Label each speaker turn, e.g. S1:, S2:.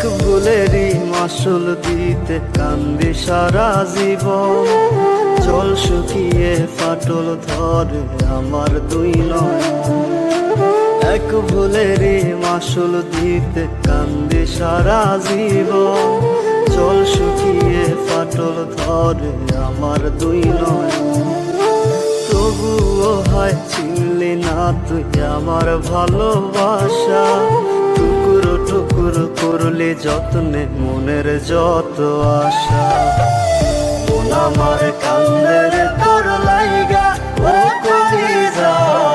S1: এক ভুলেরই মাসুল দিতে কান্দি সারা জীবন। জল শুকিয়ে ফাটল ধরে আমার দুই নয়ন। এক ভুলেরই মাসুল দিতে কান্দি সারা জীবন। জল শুকিয়ে ফাটল ধরে আমার দুই নয়ন। তবুও হয় চিনলি না তুই আমার ভালোবাসা। টুকরো টুকরো করলি যত্নে মনের যত আশা। মন আমার কান্দে